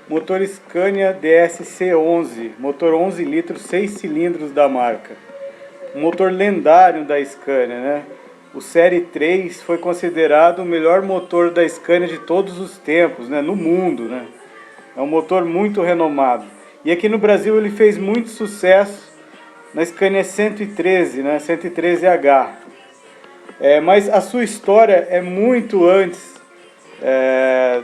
Motor Scania DSC-11, motor 11 litros, 6 cilindros da marca. Um motor lendário da Scania, né? O Série 3 foi considerado o melhor motor da Scania de todos os tempos, né? No mundo, né? É um motor muito renomado. E aqui no Brasil ele fez muito sucesso na Scania 113, né? 113H. Mas a sua história é muito antes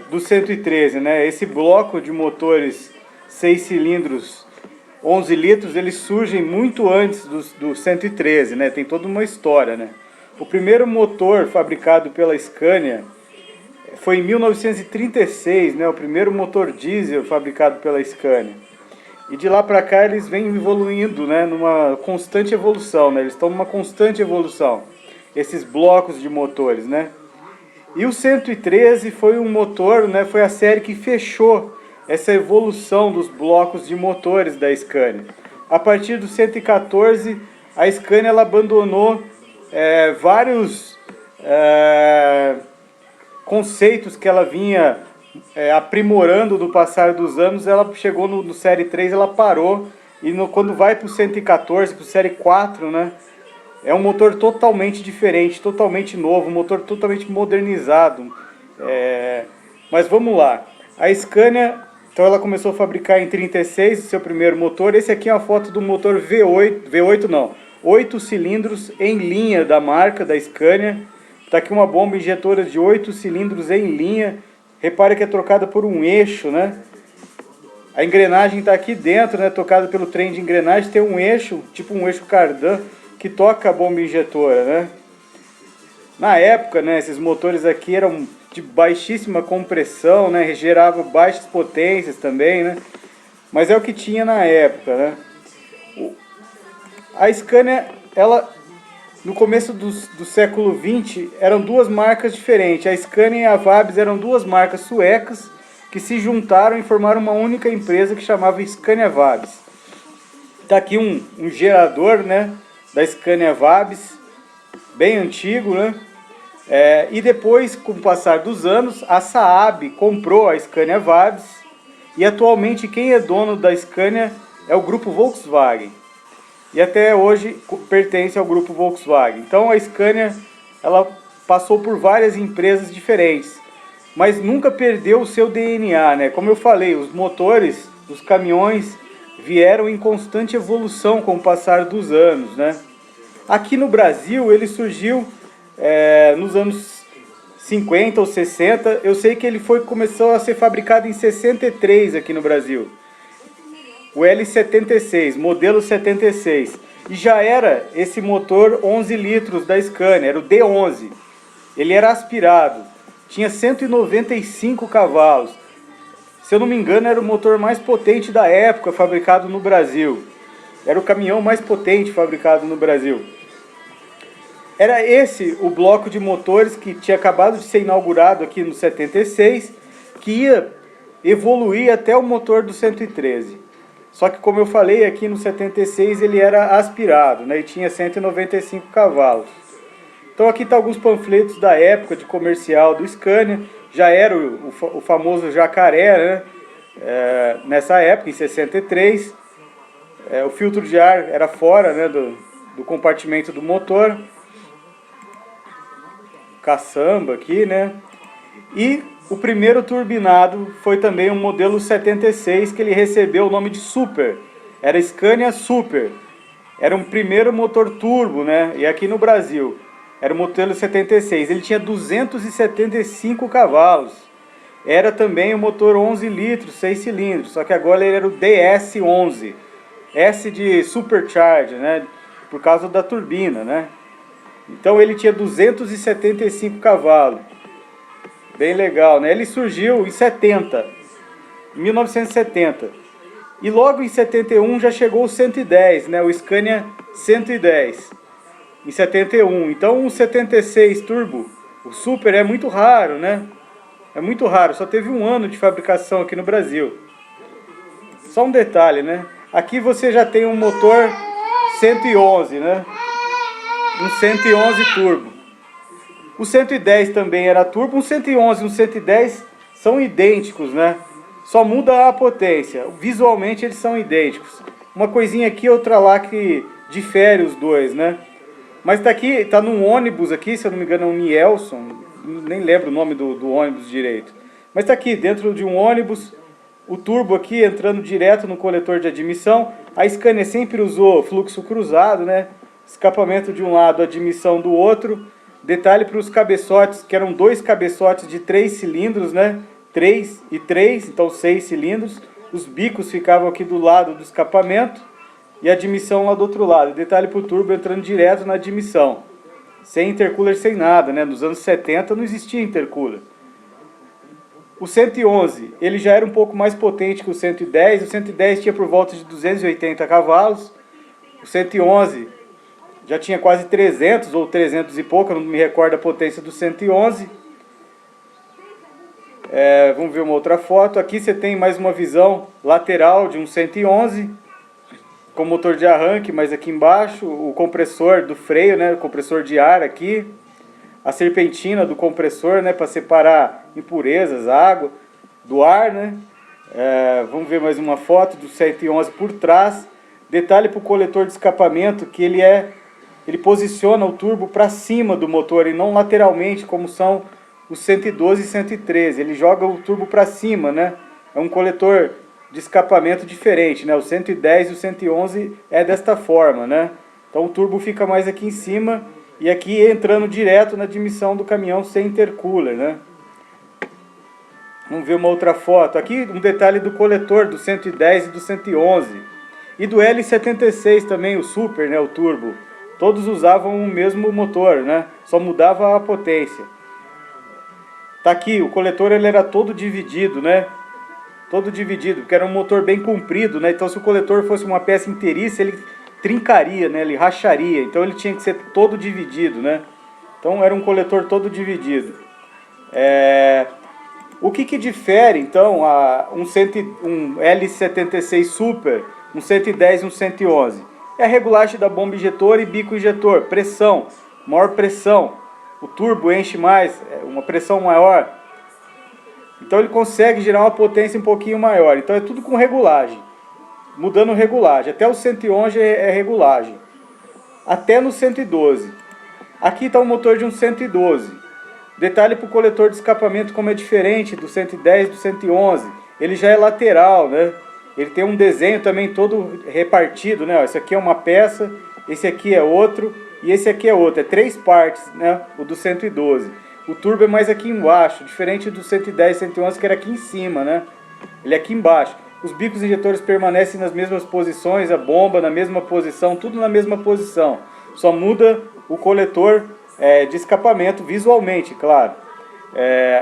do 113, né? Esse bloco de motores 6 cilindros, 11 litros, eles surgem muito antes do 113, né? Tem toda uma história, né? O primeiro motor fabricado pela Scania foi em 1936, né? O primeiro motor diesel fabricado pela Scania. E de lá para cá eles vêm evoluindo, né? Numa constante evolução, né? Eles estão numa constante evolução, esses blocos de motores, né? E o 113 foi um motor, né? Foi a série que fechou essa evolução dos blocos de motores da Scania. A partir do 114, a Scania ela abandonou vários conceitos que ela vinha aprimorando no passar dos anos. Ela chegou no Série 3, ela parou, e quando vai para o 114, para o Série 4, né, é um motor totalmente diferente, totalmente novo, um motor totalmente modernizado. Mas vamos lá, a Scania, então ela começou a fabricar em 36 o seu primeiro motor. Esse aqui é uma foto do motor V8 não, 8 cilindros em linha da marca, da Scania. Está aqui uma bomba injetora de 8 cilindros em linha. Repare que é trocada por um eixo, né? A engrenagem está aqui dentro, né? Tocada pelo trem de engrenagem. Tem um eixo, tipo um eixo cardan, que toca a bomba injetora, né? Na época, né, esses motores aqui eram de baixíssima compressão, né? Geravam baixas potências também, né? Mas é o que tinha na época, né? A Scania, ela, no começo do século XX, eram duas marcas diferentes. A Scania e a Vabis eram duas marcas suecas que se juntaram e formaram uma única empresa que chamava Scania Vabis. Está aqui um gerador, né, da Scania Vabis, bem antigo, né? E depois, com o passar dos anos, a Saab comprou a Scania Vabis, e atualmente quem é dono da Scania é o grupo Volkswagen. E até hoje pertence ao grupo Volkswagen. Então a Scania, ela passou por várias empresas diferentes, mas nunca perdeu o seu DNA, né? Como eu falei, os motores, os caminhões vieram em constante evolução com o passar dos anos, né? Aqui no Brasil ele surgiu nos anos 50 ou 60. Eu sei que ele começou a ser fabricado em 63 aqui no Brasil. O L76, modelo 76. E já era esse motor 11 litros da Scania, era o D11. Ele era aspirado, tinha 195 cavalos. Se eu não me engano, era o motor mais potente da época fabricado no Brasil. Era o caminhão mais potente fabricado no Brasil. Era esse o bloco de motores que tinha acabado de ser inaugurado aqui no 76, que ia evoluir até o motor do 113. Só que, como eu falei, aqui no 76 ele era aspirado, né, e tinha 195 cavalos. Então aqui está alguns panfletos da época de comercial do Scania. Já era o famoso jacaré, né, nessa época, em 63. O filtro de ar era fora, né, do compartimento do motor. Caçamba aqui, né? E o primeiro turbinado foi também um modelo 76, que ele recebeu o nome de Super. Era Scania Super. Era um primeiro motor turbo, né? E aqui no Brasil era o modelo 76. Ele tinha 275 cavalos. Era também o motor 11 litros, 6 cilindros. Só que agora ele era o DS11. S de Supercharge, né? Por causa da turbina, né? Então ele tinha 275 cavalos. Bem legal, né? Ele surgiu em 1970. E logo em 71 já chegou o 110, né? O Scania 110. Em 71. Então o 76 Turbo, o Super, é muito raro, né? É muito raro. Só teve um ano de fabricação aqui no Brasil. Só um detalhe, né? Aqui você já tem um motor 111, né? Um 111 turbo. O 110 também era turbo. Um 111 e um 110 são idênticos, né? Só muda a potência. Visualmente eles são idênticos. Uma coisinha aqui, outra lá que difere os dois, né? Mas tá aqui, tá num ônibus aqui, se eu não me engano é um Nielson, nem lembro o nome do ônibus direito. Mas tá aqui, dentro de um ônibus, o turbo aqui entrando direto no coletor de admissão. A Scania sempre usou fluxo cruzado, né? Escapamento de um lado, admissão do outro. Detalhe para os cabeçotes, que eram dois cabeçotes de 3 cilindros, né? 3 e 3, então 6 cilindros. Os bicos ficavam aqui do lado do escapamento e a admissão lá do outro lado. Detalhe para o turbo entrando direto na admissão. Sem intercooler, sem nada, né? Nos anos 70 não existia intercooler. O 111, ele já era um pouco mais potente que o 110. O 110 tinha por volta de 280 cavalos. O 111 já tinha quase 300 ou 300 e pouco, eu não me recordo a potência do 111. Vamos ver uma outra foto. Aqui você tem mais uma visão lateral de um 111 com motor de arranque, mas aqui embaixo o compressor do freio, né, o compressor de ar aqui, a serpentina do compressor, né, para separar impurezas, água do ar, né. Vamos ver mais uma foto do 111 por trás. Detalhe para o coletor de escapamento que ele posiciona o turbo para cima do motor e não lateralmente como são os 112 e 113. Ele joga o turbo para cima, né? É um coletor de escapamento diferente, né? O 110 e o 111 é desta forma, né? Então o turbo fica mais aqui em cima e aqui entrando direto na admissão do caminhão sem intercooler, né? Vamos ver uma outra foto. Aqui um detalhe do coletor do 110 e do 111. E do L76 também, o Super, né? O turbo. Todos usavam o mesmo motor, né? Só mudava a potência. Tá aqui, o coletor ele era todo dividido, né? Todo dividido, porque era um motor bem comprido, né? Então se o coletor fosse uma peça inteiriça, ele trincaria, né? Ele racharia. Então ele tinha que ser todo dividido, né? Então era um coletor todo dividido. O que difere, então, um L76 Super, um 110 e um 111? É a regulagem da bomba injetor e bico injetor, pressão, maior pressão. O turbo enche mais, uma pressão maior. Então ele consegue gerar uma potência um pouquinho maior. Então é tudo com regulagem. Mudando regulagem. Até o 111 é regulagem. Até no 112. Aqui está o motor de um 112. Detalhe para o coletor de escapamento como é diferente do 110 e do 111. Ele já é lateral, né? Ele tem um desenho também todo repartido, né? Esse aqui é uma peça, esse aqui é outro e esse aqui é outro. É 3 partes, né? O do 112. O turbo é mais aqui embaixo, diferente do 110 e 111 que era aqui em cima, né? Ele é aqui embaixo. Os bicos injetores permanecem nas mesmas posições, a bomba na mesma posição, tudo na mesma posição. Só muda o coletor de escapamento visualmente, claro.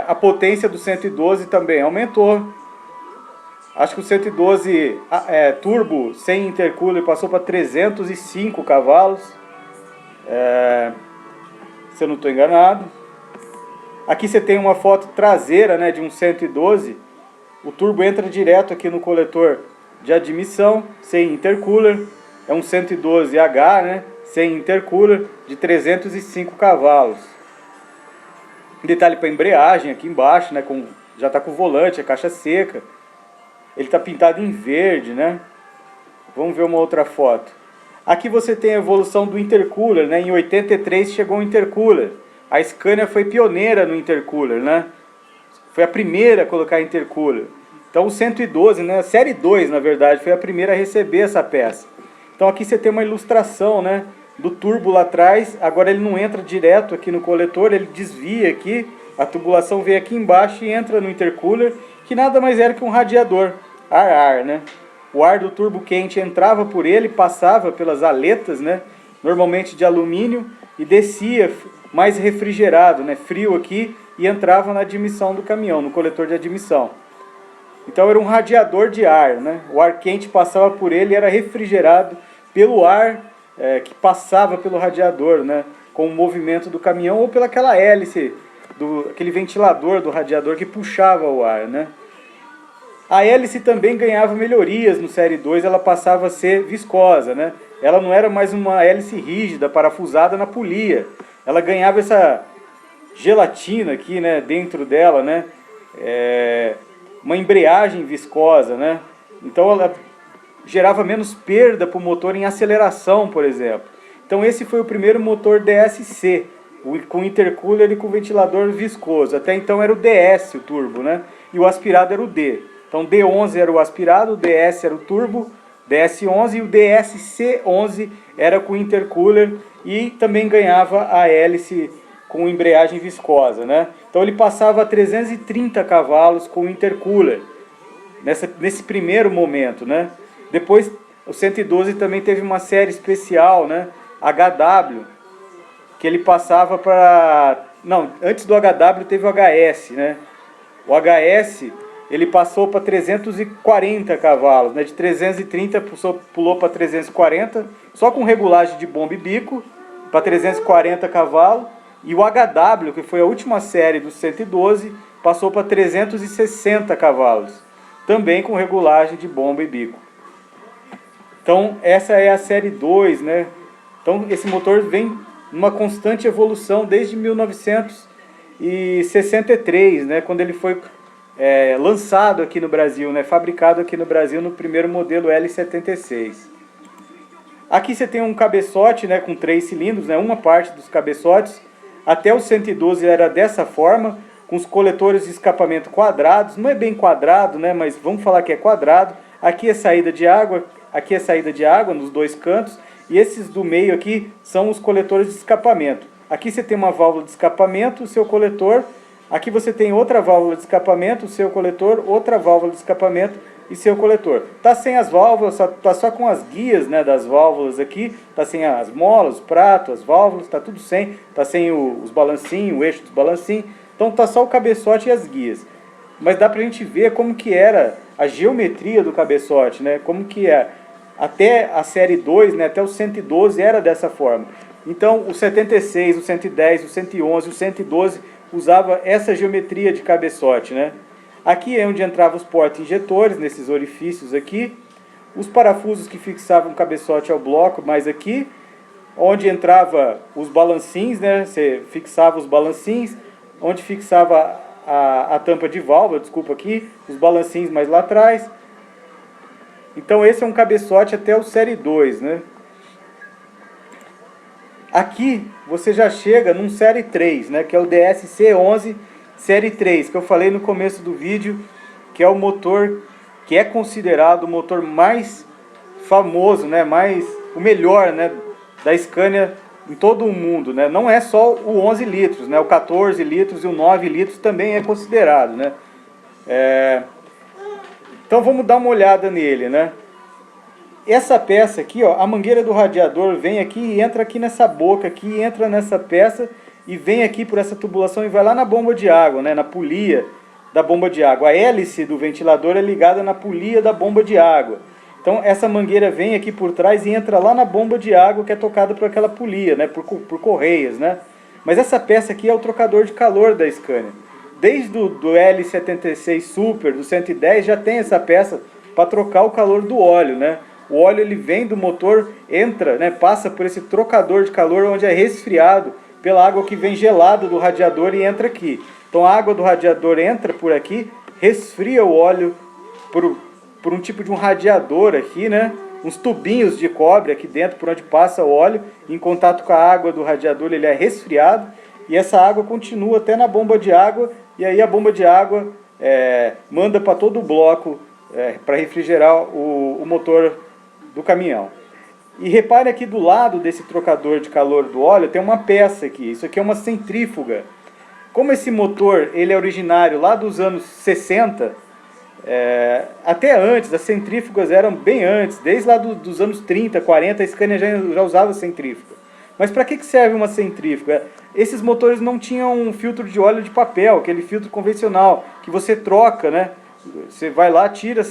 A potência do 112 também aumentou. Acho que o 112 turbo sem intercooler passou para 305 cavalos. Se eu não estou enganado. Aqui você tem uma foto traseira, né, de um 112. O turbo entra direto aqui no coletor de admissão, sem intercooler. É um 112H, né, sem intercooler, de 305 cavalos. Detalhe para embreagem aqui embaixo, né, já está com o volante, a caixa seca. Ele está pintado em verde, né? Vamos ver uma outra foto. Aqui você tem a evolução do intercooler, né? Em 83 chegou o intercooler. A Scania foi pioneira no intercooler, né? Foi a primeira a colocar intercooler. Então o 112, né? A série 2, na verdade, foi a primeira a receber essa peça. Então aqui você tem uma ilustração, né? Do turbo lá atrás. Agora ele não entra direto aqui no coletor, ele desvia aqui. A tubulação vem aqui embaixo e entra no intercooler, que nada mais era que um radiador. Ar, né? O ar do turbo quente entrava por ele, passava pelas aletas, né? Normalmente de alumínio, e descia mais refrigerado, né? Frio aqui, e entrava na admissão do caminhão, no coletor de admissão. Então era um radiador de ar, né? O ar quente passava por ele e era refrigerado pelo ar que passava pelo radiador, né? Com o movimento do caminhão ou pelaquela hélice, aquele ventilador do radiador que puxava o ar, né? A hélice também ganhava melhorias no Série 2, ela passava a ser viscosa, né? Ela não era mais uma hélice rígida, parafusada na polia. Ela ganhava essa gelatina aqui, né, dentro dela, né? uma embreagem viscosa, né? Então ela gerava menos perda para o motor em aceleração, por exemplo. Então esse foi o primeiro motor DSC, com intercooler e com ventilador viscoso. Até então era o DS, o turbo, né? E o aspirado era o D. Então D11 era o aspirado, o DS era o turbo, DS11 e o DSC11 era com intercooler e também ganhava a hélice com embreagem viscosa, né? Então ele passava a 330 cavalos com intercooler nesse primeiro momento, né? Depois o 112 também teve uma série especial, né? HW, que ele passava para... Não, antes do HW teve o HS, né? O HS ele passou para 340 cavalos, né? De 330 pulou para 340, só com regulagem de bomba e bico, para 340 cavalos. E o HW, que foi a última série do 112, passou para 360 cavalos, também com regulagem de bomba e bico. Então essa é a série 2, né? Então esse motor vem numa constante evolução desde 1963, né? Quando ele foi lançado aqui no Brasil, né? Fabricado aqui no Brasil no primeiro modelo L76. Aqui você tem um cabeçote, né? Com 3 cilindros, né? Uma parte dos cabeçotes. Até o 112 era dessa forma, com os coletores de escapamento quadrados. Não é bem quadrado, né? Mas vamos falar que é quadrado. Aqui é saída de água, aqui é saída de água nos dois cantos. E esses do meio aqui são os coletores de escapamento. Aqui você tem uma válvula de escapamento, o seu coletor. Aqui você tem outra válvula de escapamento, o seu coletor, outra válvula de escapamento e seu coletor. Tá sem as válvulas, tá só com as guias, né, das válvulas aqui. Tá sem as molas, os pratos, as válvulas, tá tudo sem. Tá sem os balancinhos, o eixo dos balancinhos. Então tá só o cabeçote e as guias. Mas dá pra gente ver como que era a geometria do cabeçote, né? Como que é. Até a série 2, né, até o 112 era dessa forma. Então o 76, o 110, o 111, o 112 usava essa geometria de cabeçote, né? Aqui é onde entravam os porta-injetores, nesses orifícios aqui. Os parafusos que fixavam o cabeçote ao bloco, mais aqui. Onde entrava os balancins, né? Você fixava os balancins. Onde fixava a tampa de válvula, desculpa aqui. Os balancins mais lá atrás. Então esse é um cabeçote até o série 2, né? Aqui você já chega num série 3, né? Que é o DSC11 série 3, que eu falei no começo do vídeo, que é o motor que é considerado o motor mais famoso, né? O melhor, né? Da Scania em todo o mundo, né? Não é só o 11 litros, né? O 14 litros e o 9 litros também é considerado, né? Então vamos dar uma olhada nele, né? Essa peça aqui, ó, a mangueira do radiador vem aqui e entra aqui nessa boca aqui, entra nessa peça e vem aqui por essa tubulação e vai lá na bomba de água, né, na polia da bomba de água. A hélice do ventilador é ligada na polia da bomba de água. Então essa mangueira vem aqui por trás e entra lá na bomba de água que é tocada por aquela polia, né, por correias, né? Mas essa peça aqui é o trocador de calor da Scania. Desde do L76 Super, do 110, já tem essa peça para trocar o calor do óleo, né? O óleo ele vem do motor, entra, né, passa por esse trocador de calor onde é resfriado pela água que vem gelada do radiador e entra aqui. Então a água do radiador entra por aqui, resfria o óleo por um tipo de um radiador aqui, né? Uns tubinhos de cobre aqui dentro por onde passa o óleo, em contato com a água do radiador ele é resfriado e essa água continua até na bomba de água e aí a bomba de água manda para todo o bloco para refrigerar o motor do caminhão. E repare aqui do lado desse trocador de calor do óleo tem uma peça aqui, isso aqui é uma centrífuga. Como esse motor ele é originário lá dos anos 60, até antes, as centrífugas eram bem antes, desde lá dos anos 30, 40, a Scania já usava centrífuga. Mas para que serve uma centrífuga? Esses motores não tinham um filtro de óleo de papel, aquele filtro convencional, que você troca, né? Você vai lá, tira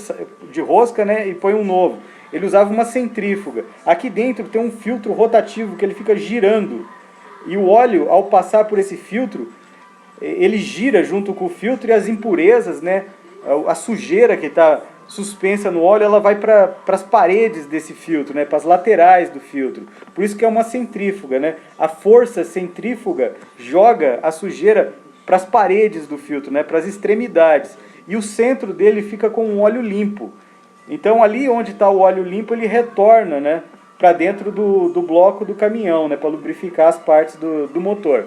de rosca, né, e põe um novo. Ele usava uma centrífuga. Aqui dentro tem um filtro rotativo que ele fica girando. E o óleo, ao passar por esse filtro, ele gira junto com o filtro e as impurezas, né, a sujeira que está suspensa no óleo, ela vai para as paredes desse filtro, né, para as laterais do filtro. Por isso que é uma centrífuga, né? A força centrífuga joga a sujeira para as paredes do filtro, né, para as extremidades. e o centro dele fica com um óleo limpo. Então ali onde está o óleo limpo ele retorna, né, para dentro do bloco do caminhão, né, para lubrificar as partes do motor.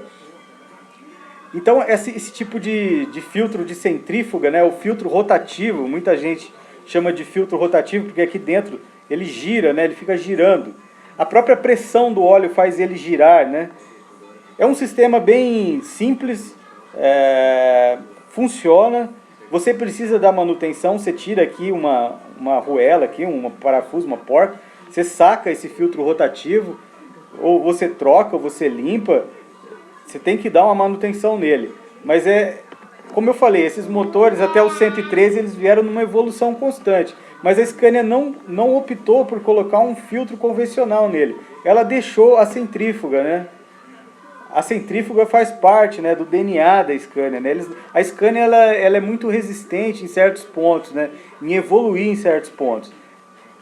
Então esse tipo de filtro de centrífuga, né, o filtro rotativo, muita gente chama de filtro rotativo porque aqui dentro ele gira, né, ele fica girando. A própria pressão do óleo faz ele girar, né. É um sistema bem simples, funciona. Você precisa da manutenção, você tira aqui uma arruela, aqui, um parafuso, uma porca, você saca esse filtro rotativo, ou você troca, ou você limpa, você tem que dar uma manutenção nele. Mas como eu falei, esses motores até o 113 eles vieram numa evolução constante. Mas a Scania não optou por colocar um filtro convencional nele. Ela deixou a centrífuga, né? A centrífuga faz parte, né, do DNA da Scania, né? A Scania ela é muito resistente em certos pontos, né, em evoluir em certos pontos.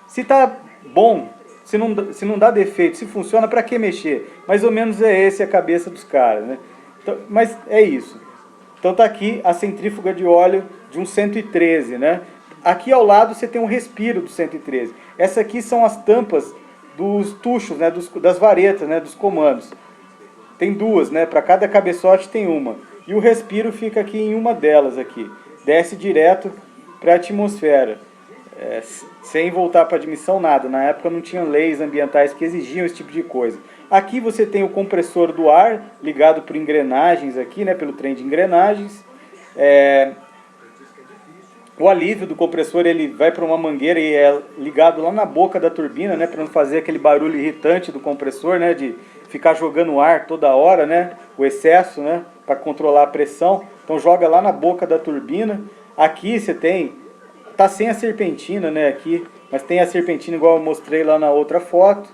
Se está bom, se não dá defeito, se funciona, para que mexer? Mais ou menos essa a cabeça dos caras, né? Então, mas é isso. Então tá aqui a centrífuga de óleo de um 113, né? Aqui ao lado você tem um respiro do 113. Essa aqui são as tampas dos tuchos, né, das varetas, né, dos comandos. Tem duas, né? Para cada cabeçote tem uma. E o respiro fica aqui em uma delas aqui. Desce direto para a atmosfera. Sem voltar para admissão, nada. Na época não tinha leis ambientais que exigiam esse tipo de coisa. Aqui você tem o compressor do ar, ligado por engrenagens aqui, né? Pelo trem de engrenagens. O alívio do compressor ele vai para uma mangueira e é ligado lá na boca da turbina, né? Para não fazer aquele barulho irritante do compressor, né? De ficar jogando ar toda hora, né? O excesso, né? Para controlar a pressão. Então joga lá na boca da turbina. Aqui você tem, tá sem a serpentina, né? Aqui, mas tem a serpentina igual eu mostrei lá na outra foto.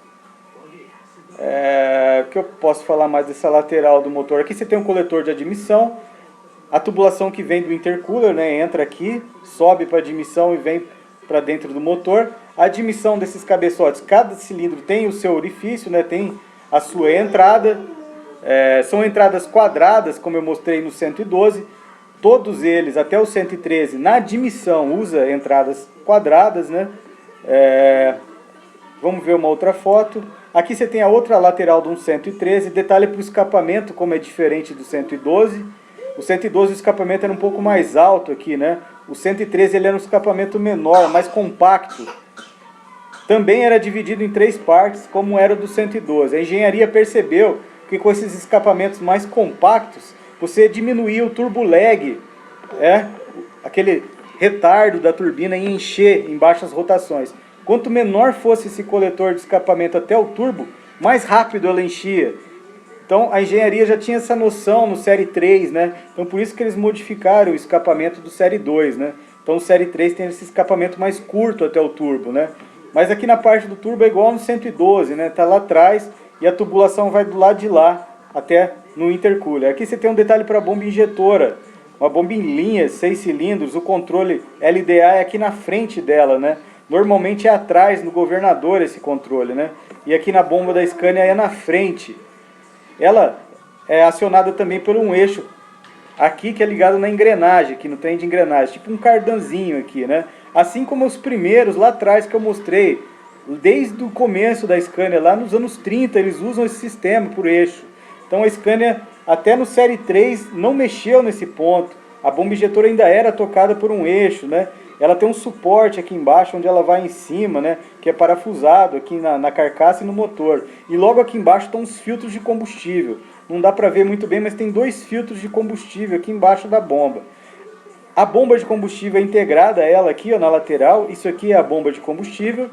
O que eu posso falar mais dessa lateral do motor? Aqui você tem um coletor de admissão. A tubulação que vem do intercooler, né? Entra aqui, sobe para a admissão e vem para dentro do motor. A admissão desses cabeçotes, cada cilindro tem o seu orifício, né? Tem a sua entrada, são entradas quadradas, como eu mostrei no 112, todos eles, até o 113, na admissão usa entradas quadradas, né? Vamos ver uma outra foto. Aqui você tem a outra lateral de um 113, detalhe para o escapamento, como é diferente do 112. O 112 o escapamento era um pouco mais alto aqui, né? O 113 ele era um escapamento menor, mais compacto. Também era dividido em 3 partes, como era o do 112. A engenharia percebeu que com esses escapamentos mais compactos, você diminuía o turbo lag, aquele retardo da turbina em encher em baixas rotações. Quanto menor fosse esse coletor de escapamento até o turbo, mais rápido ela enchia. Então a engenharia já tinha essa noção no Série 3, né? Então por isso que eles modificaram o escapamento do Série 2, né? Então o Série 3 tem esse escapamento mais curto até o turbo, né? Mas aqui na parte do turbo é igual no 112, né? Tá lá atrás e a tubulação vai do lado de lá até no intercooler. Aqui você tem um detalhe para a bomba injetora. Uma bomba em linha, 6 cilindros, o controle LDA é aqui na frente dela, né? Normalmente é atrás no governador esse controle, né? E aqui na bomba da Scania é na frente. Ela é acionada também por um eixo aqui que é ligado na engrenagem, aqui no trem de engrenagem, tipo um cardanzinho aqui, né? Assim como os primeiros lá atrás que eu mostrei, desde o começo da Scania, lá nos anos 30, eles usam esse sistema por eixo. Então a Scania, até no Série 3, não mexeu nesse ponto. A bomba injetora ainda era tocada por um eixo, né? Ela tem um suporte aqui embaixo, onde ela vai em cima, né? Que é parafusado aqui na carcaça e no motor. E logo aqui embaixo estão os filtros de combustível. Não dá para ver muito bem, mas tem 2 filtros de combustível aqui embaixo da bomba. A bomba de combustível é integrada a ela aqui, ó, na lateral. Isso aqui é a bomba de combustível.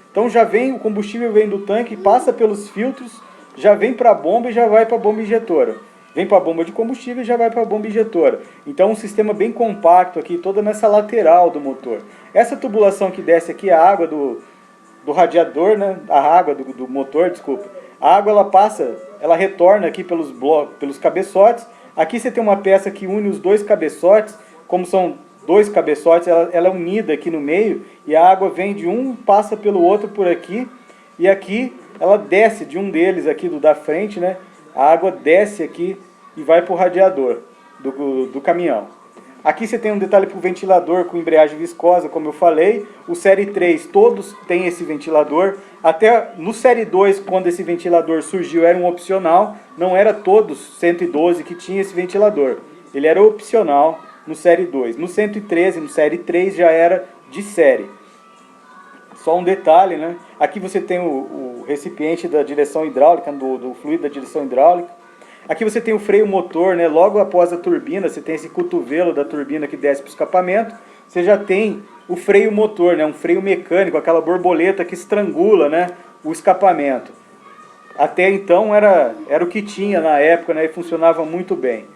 Então já vem, o combustível vem do tanque, passa pelos filtros, já vem para a bomba e já vai para a bomba injetora. Vem para a bomba de combustível e já vai para a bomba injetora. Então um sistema bem compacto aqui, toda nessa lateral do motor. Essa tubulação que desce aqui é a água do radiador, né? A água do motor, desculpa. A água ela passa, ela retorna aqui pelos blocos, pelos cabeçotes. Aqui você tem uma peça que une os 2 cabeçotes. Como são 2 cabeçotes, ela é unida aqui no meio. E a água vem de um, passa pelo outro por aqui. E aqui ela desce de um deles aqui do da frente, né? A água desce aqui e vai para o radiador do caminhão. Aqui você tem um detalhe para o ventilador com embreagem viscosa, como eu falei. O Série 3, todos têm esse ventilador. Até no Série 2, quando esse ventilador surgiu, era um opcional. Não era todos 112 que tinha esse ventilador. Ele era opcional no Série 2. No 113, no Série 3, já era de série. Só um detalhe, né? Aqui você tem o recipiente da direção hidráulica, do fluido da direção hidráulica. Aqui você tem o freio motor, né? Logo após a turbina, você tem esse cotovelo da turbina que desce para o escapamento. Você já tem o freio motor, né? Um freio mecânico, aquela borboleta que estrangula, né? O escapamento. Até então era o que tinha na época, né? E funcionava muito bem.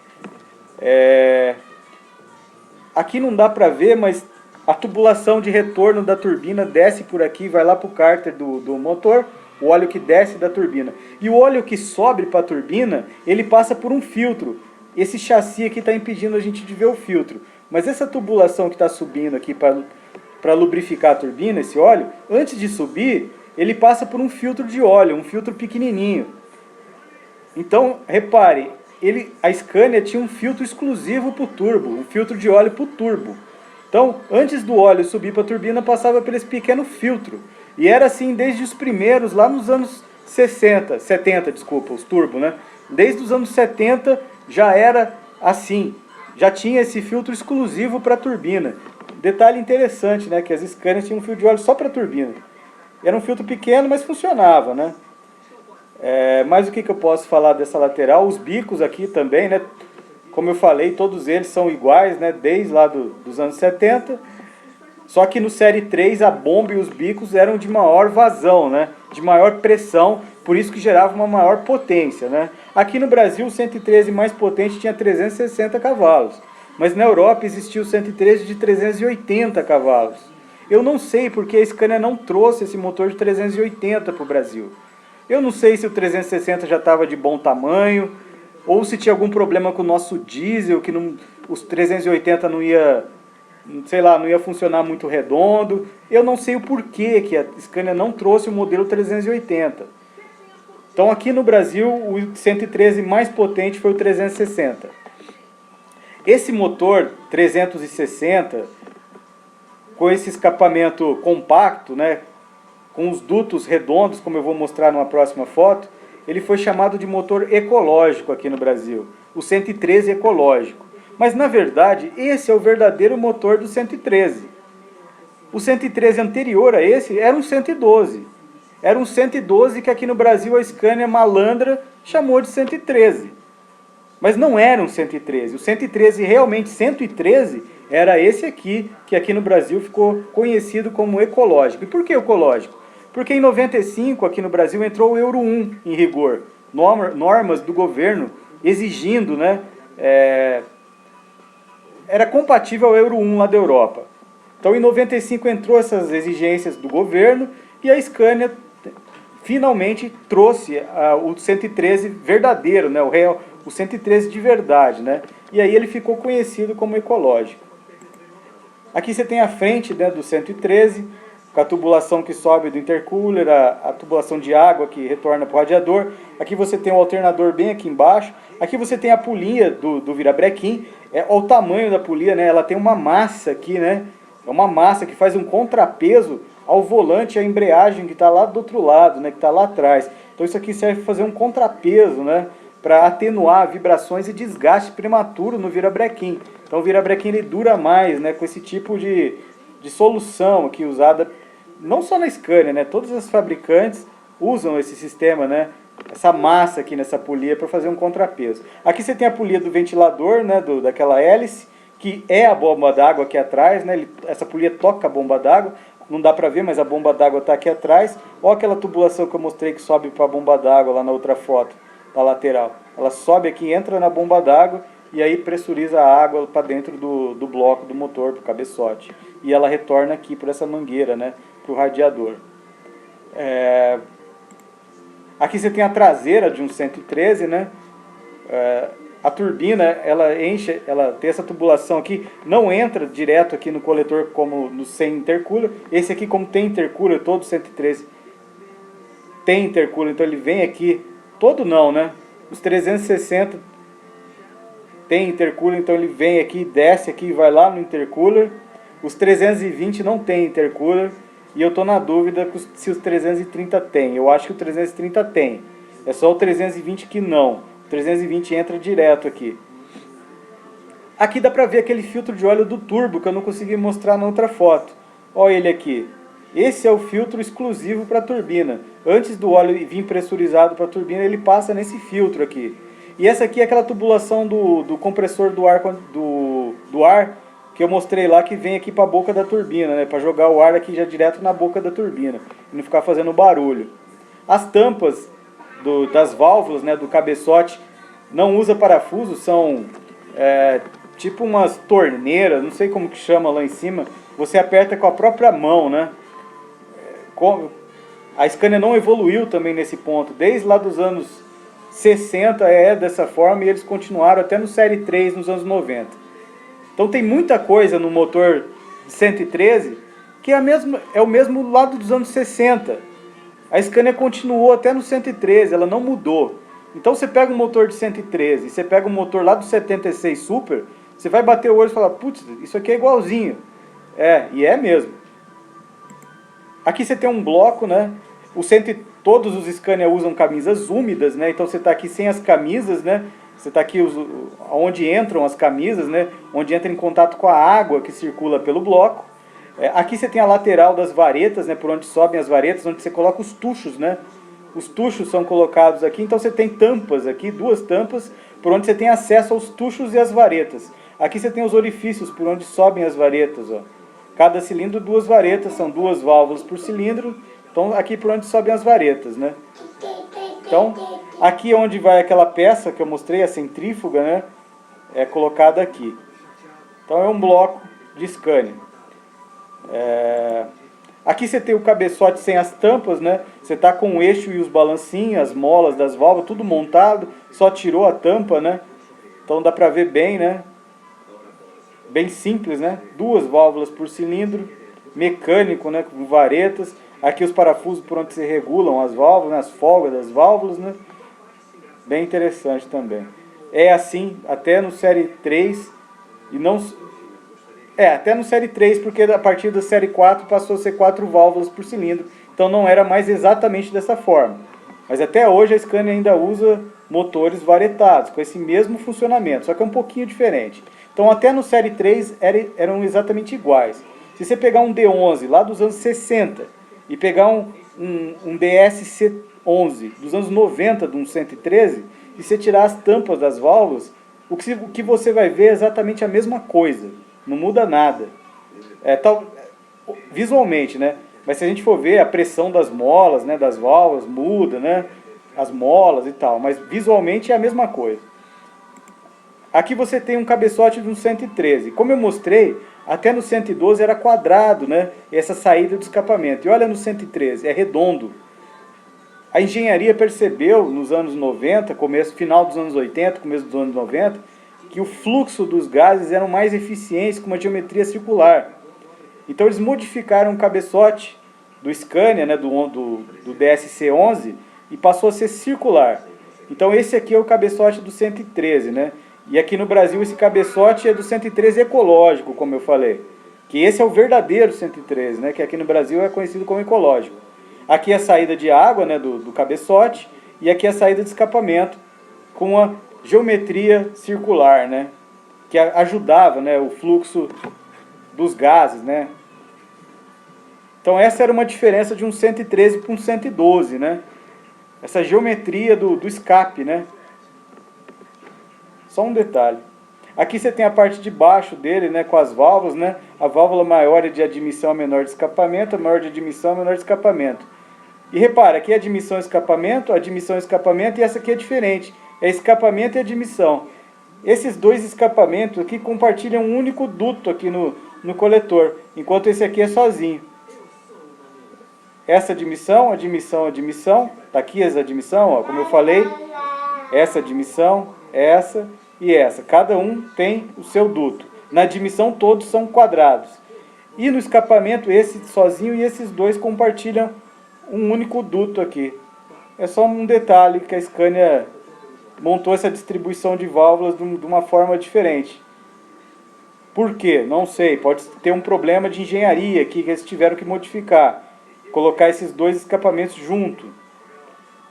Aqui não dá para ver, mas a tubulação de retorno da turbina desce por aqui, vai lá para o cárter do motor. O óleo que desce da turbina. E o óleo que sobe para a turbina, ele passa por um filtro. Esse chassi aqui está impedindo a gente de ver o filtro. Mas essa tubulação que está subindo aqui para lubrificar a turbina, esse óleo, antes de subir, ele passa por um filtro de óleo, um filtro pequenininho. Então, repare, a Scania tinha um filtro exclusivo para o turbo, um filtro de óleo para o turbo. Então, antes do óleo subir para a turbina, passava por esse pequeno filtro. E era assim desde os primeiros, lá nos anos 70, desculpa, os turbo, né? Desde os anos 70 já era assim, já tinha esse filtro exclusivo para a turbina. Detalhe interessante, né? Que as Scanias tinham um filtro de óleo só para a turbina. Era um filtro pequeno, mas funcionava, né? Mas o que eu posso falar dessa lateral? Os bicos aqui também, né? Como eu falei, todos eles são iguais, né? Desde lá dos anos 70. Só que no Série 3 a bomba e os bicos eram de maior vazão, né? De maior pressão, por isso que gerava uma maior potência, né? Aqui no Brasil o 113 mais potente tinha 360 cavalos, mas na Europa existia o 113 de 380 cavalos. Eu não sei porque a Scania não trouxe esse motor de 380 para o Brasil. Eu não sei se o 360 já estava de bom tamanho, ou se tinha algum problema com o nosso diesel, que os 380 não ia... sei lá, não ia funcionar muito redondo. Eu não sei o porquê que a Scania não trouxe o modelo 380. Então aqui no Brasil o 113 mais potente foi o 360. Esse motor 360, com esse escapamento compacto, né, com os dutos redondos, como eu vou mostrar numa próxima foto, ele foi chamado de motor ecológico aqui no Brasil. O 113 ecológico. Mas, na verdade, esse é o verdadeiro motor do 113. O 113 anterior a esse era um 112. Era um 112 que aqui no Brasil a Scania malandra chamou de 113. Mas não era um 113. O 113, realmente 113, era esse aqui, que aqui no Brasil ficou conhecido como ecológico. E por que ecológico? Porque em 95, aqui no Brasil, entrou o Euro 1 em rigor. Normas do governo exigindo, né... era compatível ao Euro 1 lá da Europa. Então em 95 entrou essas exigências do governo e a Scania finalmente trouxe o 113 verdadeiro, né, o 113 de verdade, né? E aí ele ficou conhecido como ecológico. Aqui você tem a frente, né, do 113, com a tubulação que sobe do intercooler, a tubulação de água que retorna para o radiador. Aqui você tem o alternador bem aqui embaixo. Aqui você tem a polia do virabrequim. Olha o tamanho da polia, né? Ela tem uma massa aqui, né? É uma massa que faz um contrapeso ao volante e à embreagem que está lá do outro lado, né? Que está lá atrás. Então isso aqui serve para fazer um contrapeso, né? Para atenuar vibrações e desgaste prematuro no virabrequim. Então o virabrequim ele dura mais, né? Com esse tipo de solução aqui usada, não só na Scania, né? Todas as fabricantes usam esse sistema, né? Essa massa aqui nessa polia para fazer um contrapeso. Aqui você tem a polia do ventilador, né? Daquela hélice, que é a bomba d'água aqui atrás, né? Essa polia toca a bomba d'água. Não dá para ver, mas a bomba d'água está aqui atrás. Olha aquela tubulação que eu mostrei que sobe para a bomba d'água lá na outra foto, da lateral. Ela sobe aqui, entra na bomba d'água e aí pressuriza a água para dentro do bloco do motor, para o cabeçote. E ela retorna aqui por essa mangueira, né, para o radiador. Aqui você tem a traseira de um 113, né? A turbina, ela enche, ela tem essa tubulação aqui, não entra direto aqui no coletor como no sem intercooler. Esse aqui, como tem intercooler, todo 113 tem intercooler, então ele vem aqui, todo não, né? Os 360 tem intercooler, então ele vem aqui, desce aqui e vai lá no intercooler. Os 320 não tem intercooler e eu estou na dúvida se os 330 tem. Eu acho que o 330 tem. É só o 320 que não. O 320 entra direto aqui. Aqui dá para ver aquele filtro de óleo do turbo que eu não consegui mostrar na outra foto. Olha ele aqui. Esse é o filtro exclusivo para a turbina. Antes do óleo vir pressurizado para a turbina, ele passa nesse filtro aqui. E essa aqui é aquela tubulação do compressor do ar que eu mostrei lá, que vem aqui para a boca da turbina, né? Para jogar o ar aqui já direto na boca da turbina, e não ficar fazendo barulho. As tampas das válvulas, né, do cabeçote, não usa parafuso, são tipo umas torneiras, não sei como que chama lá em cima. Você aperta com a própria mão, né? A Scania não evoluiu também nesse ponto. Desde lá dos anos 60 é dessa forma e eles continuaram até no Série 3 nos anos 90. Então tem muita coisa no motor de 113 que é o mesmo lado dos anos 60. A Scania continuou até no 113, ela não mudou. Então você pega um motor de 113 e você pega um motor lá do 76 Super, você vai bater o olho e falar, putz, isso aqui é igualzinho. E é mesmo. Aqui você tem um bloco, né? Todos os Scania usam camisas úmidas, né? Então você está aqui sem as camisas, né? Você está aqui onde entram as camisas, né? Onde entra em contato com a água que circula pelo bloco. Aqui você tem a lateral das varetas, né? Por onde sobem as varetas, onde você coloca os tuchos, né? Os tuchos são colocados aqui, então você tem tampas aqui, duas tampas, por onde você tem acesso aos tuchos e as varetas. Aqui você tem os orifícios por onde sobem as varetas, ó. Cada cilindro, duas varetas, são duas válvulas por cilindro. Então, aqui por onde sobem as varetas, né? Então, aqui onde vai aquela peça que eu mostrei, a centrífuga, né? É colocada aqui. Então, é um bloco de Scania. Aqui você tem o cabeçote sem as tampas, né? Você está com o eixo e os balancinhos, as molas das válvulas, tudo montado. Só tirou a tampa, né? Então, dá para ver bem, né? Bem simples, né? Duas válvulas por cilindro, mecânico, né? Com varetas. Aqui os parafusos por onde se regulam as válvulas, né? As folgas das válvulas, né? Bem interessante também. É assim até no Série 3 e não... até no Série 3, porque a partir da Série 4 passou a ser 4 válvulas por cilindro. Então não era mais exatamente dessa forma. Mas até hoje a Scania ainda usa motores varetados, com esse mesmo funcionamento, só que é um pouquinho diferente. Então até no Série 3 eram exatamente iguais. Se você pegar um D11 lá dos anos 60 e pegar um DSC11 dos anos 90 de um 113, e você tirar as tampas das válvulas, o que você vai ver é exatamente a mesma coisa. Não muda nada. Visualmente, né? Mas se a gente for ver a pressão das molas, né, das válvulas, muda, né? As molas e tal. Mas visualmente é a mesma coisa. Aqui você tem um cabeçote de um 113. Como eu mostrei, até no 112 era quadrado, né? Essa saída do escapamento. E olha no 113, é redondo. A engenharia percebeu nos anos 90, final dos anos 80, começo dos anos 90, que o fluxo dos gases eram mais eficientes com uma geometria circular. Então eles modificaram o cabeçote do Scania, né, do DSC-11, e passou a ser circular. Então esse aqui é o cabeçote do 113, né? E aqui no Brasil esse cabeçote é do 113 ecológico, como eu falei. Que esse é o verdadeiro 113, né? Que aqui no Brasil é conhecido como ecológico. Aqui é a saída de água, né, do cabeçote, e aqui é a saída de escapamento com a geometria circular, né? Que ajudava, né, o fluxo dos gases, né? Então essa era uma diferença de um 113 para um 112, né? Essa geometria do escape, né? Só um detalhe. Aqui você tem a parte de baixo dele, né, com as válvulas, né? A válvula maior é de admissão, a menor de escapamento, a maior de admissão, a menor de escapamento. E repara, aqui é admissão e escapamento, e essa aqui é diferente. É escapamento e admissão. Esses dois escapamentos aqui compartilham um único duto aqui no coletor, enquanto esse aqui é sozinho. Essa admissão, tá aqui as admissão, ó, como eu falei, essa admissão, essa e essa. Cada um tem o seu duto. Na admissão todos são quadrados. E no escapamento, esse sozinho e esses dois compartilham um único duto aqui. É só um detalhe que a Scania montou essa distribuição de válvulas de uma forma diferente. Por quê? Não sei. Pode ter um problema de engenharia aqui que eles tiveram que modificar. Colocar esses dois escapamentos junto.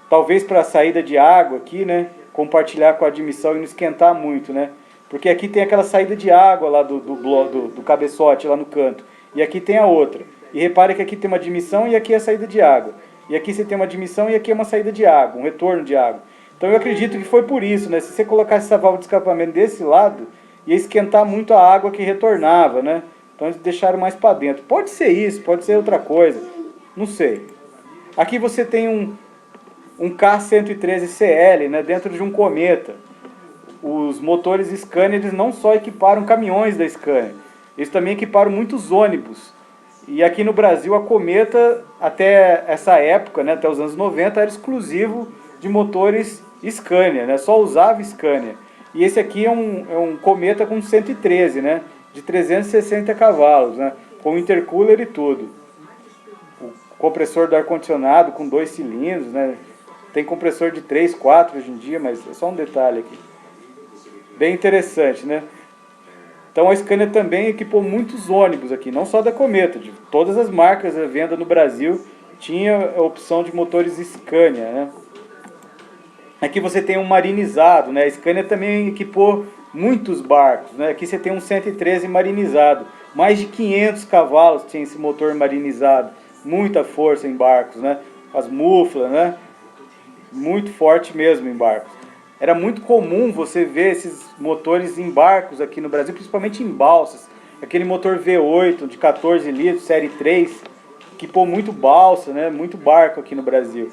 Talvez para a saída de água aqui, né? Compartilhar com a admissão e não esquentar muito, né? Porque aqui tem aquela saída de água lá do cabeçote, lá no canto. E aqui tem a outra. E repare que aqui tem uma admissão e aqui é a saída de água. E aqui você tem uma admissão e aqui é uma saída de água, um retorno de água. Então eu acredito que foi por isso, né? Se você colocasse essa válvula de escapamento desse lado, ia esquentar muito a água que retornava, né? Então eles deixaram mais para dentro. Pode ser isso, pode ser outra coisa. Não sei. Aqui você tem um K113CL, né, dentro de um Cometa. Os motores Scania, eles não só equiparam caminhões da Scania, eles também equiparam muitos ônibus. E aqui no Brasil a Cometa, até essa época, né, até os anos 90, era exclusivo de motores Scania, né, só usava Scania. E esse aqui é um Cometa com 113, né, de 360 cavalos, né, com intercooler e tudo. O compressor do ar-condicionado com 2 cilindros, né, tem compressor de 3, 4 hoje em dia, mas é só um detalhe aqui. Bem interessante, né? Então a Scania também equipou muitos ônibus aqui, não só da Cometa, de todas as marcas à venda no Brasil tinha a opção de motores Scania, né? Aqui você tem um marinizado, né? A Scania também equipou muitos barcos, né? Aqui você tem um 113 marinizado, mais de 500 cavalos tinha esse motor marinizado, muita força em barcos, né? As muflas, né? Muito forte mesmo em barcos. Era muito comum você ver esses motores em barcos aqui no Brasil, principalmente em balsas. Aquele motor V8 de 14 litros, série 3, equipou muito balsa, né? Muito barco aqui no Brasil.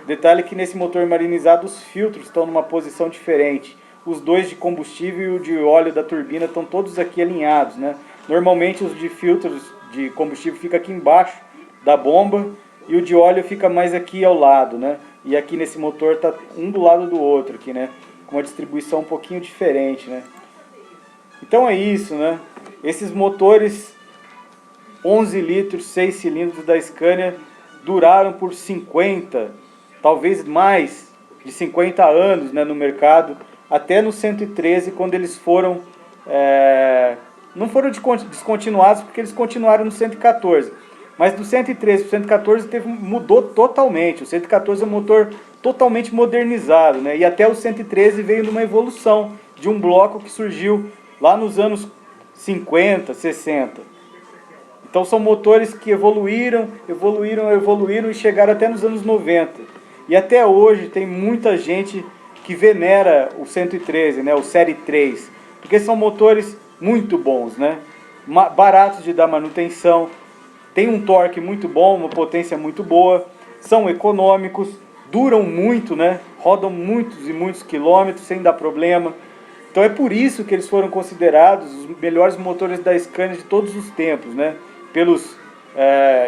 Detalhe que nesse motor marinizado os filtros estão numa posição diferente. Os dois de combustível e o de óleo da turbina estão todos aqui alinhados, né? Normalmente os de filtros de combustível fica aqui embaixo da bomba e o de óleo fica mais aqui ao lado, né? E aqui nesse motor tá um do lado do outro aqui, né? Com uma distribuição um pouquinho diferente, né? Então é isso, né? Esses motores 11 litros, 6 cilindros da Scania duraram por 50, talvez mais de 50 anos, né, no mercado, até no 113, quando eles foram... não foram descontinuados, porque eles continuaram no 114. Mas do 113 para o 114 mudou totalmente. O 114 é um motor totalmente modernizado, né? E até o 113 veio numa evolução de um bloco que surgiu lá nos anos 50, 60. Então são motores que evoluíram e chegaram até nos anos 90. E até hoje tem muita gente que venera o 113, né? O Série 3. Porque são motores muito bons, né? Baratos de dar manutenção. Tem um torque muito bom, uma potência muito boa, são econômicos, duram muito, né? Rodam muitos e muitos quilômetros sem dar problema. Então é por isso que eles foram considerados os melhores motores da Scania de todos os tempos, né? Pelos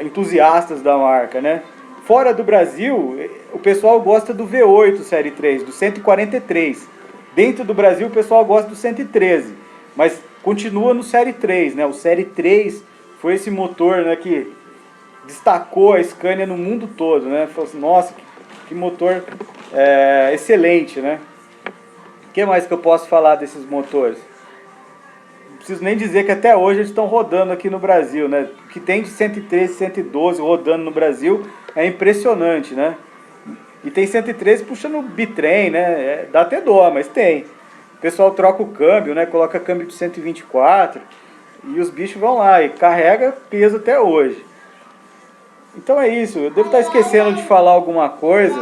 entusiastas da marca, né? Fora do Brasil, o pessoal gosta do V8 Série 3, do 143. Dentro do Brasil, o pessoal gosta do 113, mas continua no Série 3, né? O Série 3 foi esse motor, né, que destacou a Scania no mundo todo, né? Falou assim, nossa, que motor excelente, né? O que mais que eu posso falar desses motores? Não preciso nem dizer que até hoje eles estão rodando aqui no Brasil, né? O que tem de 113, 112 rodando no Brasil é impressionante, né? E tem 113 puxando bitrem, né? Dá até dó, mas tem. O pessoal troca o câmbio, né? Coloca câmbio de 124 e os bichos vão lá e carrega peso até hoje. Então é isso, eu devo estar esquecendo de falar alguma coisa,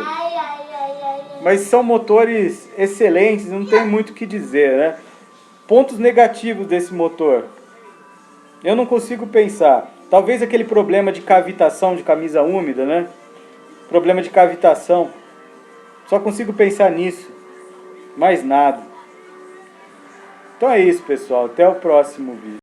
mas são motores excelentes, não tem muito o que dizer, né? Pontos negativos desse motor, eu não consigo pensar. Talvez aquele problema de cavitação de camisa úmida, né? Problema de cavitação, só consigo pensar nisso, mais nada. Então é isso, pessoal, até o próximo vídeo.